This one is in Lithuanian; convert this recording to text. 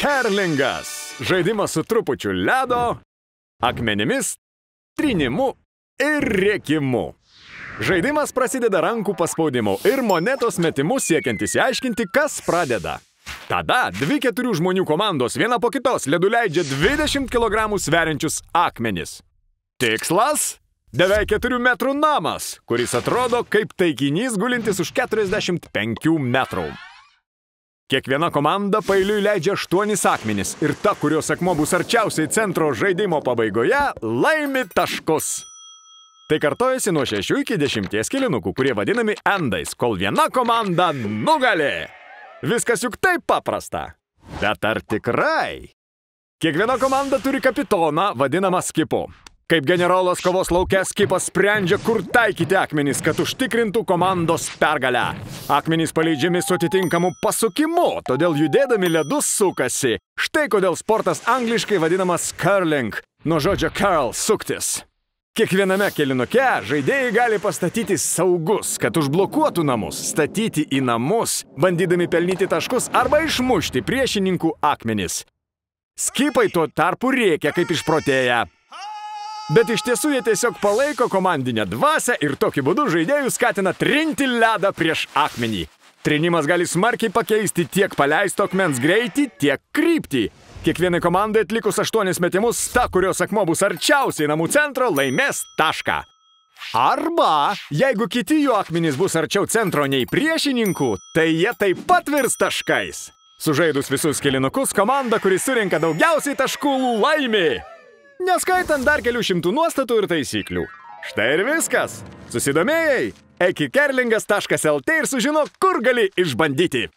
Kerlingas. Žaidimas su trupučiu ledo, akmenimis, trynimu ir rėkimu. Žaidimas prasideda rankų paspaudimu ir monetos metimu siekiant išsiaiškinti, kas pradeda. Tada 2-4 žmonių komandos viena po kitos ledu leidžia 20 kg sveriančius akmenis. Tikslas – beveik 4 metrų namas, kuris atrodo kaip taikinys gulintis už 45 metrų. Kiekviena komanda pailiui leidžia 8 akmenis ir ta, kurios akmuo bus arčiausiai centro žaidimo pabaigoje, laimi taškus. Tai kartojasi nuo 6 iki 10 kėlinukų, kurie vadinami endais, kol viena komanda nugali. Viskas juk taip paprasta. Bet ar tikrai? Kiekviena komanda turi kapitoną, vadinamą skipu. Kaip generolas kovos lauke, skipas sprendžia, kur taikyti akmenys, kad užtikrintų komandos pergalę. Akmenys paleidžiami su atitinkamu pasukimu, todėl judėdami ledus sukasi. Štai kodėl sportas angliškai vadinamas curling, nuo žodžio curl – suktis. Kiekviename kėlinuke žaidėjai gali pastatyti saugus, kad užblokuotų namus, statyti į namus, bandydami pelnyti taškus arba išmušti priešininkų akmenis. Skipai tuo tarpu rėkia kaip išprotėję. Bet iš tiesų jie tiesiog palaiko komandinę dvasią ir tokiu būdu žaidėjus skatina trinti ledą prieš akmenį. Trinimas gali smarkiai pakeisti tiek paleisto akmens greitį, tiek kryptį. Kiekvienai komandai atlikus 8 metimus, ta, kurios akmuo bus arčiausiai namų centro, laimės tašką. Arba, jeigu kiti jų akmenys bus arčiau centro nei priešininkų, tai jie taip pat virs taškais. Sužaidus visus kėlinukus, komanda, kuri surenka daugiausiai taškų, laimi. Neskaitant dar kelių šimtų nuostatų ir taisyklių. Štai ir viskas. Susidomėjai? Eik į kerlingas.lt ir sužinok, kur gali išbandyti.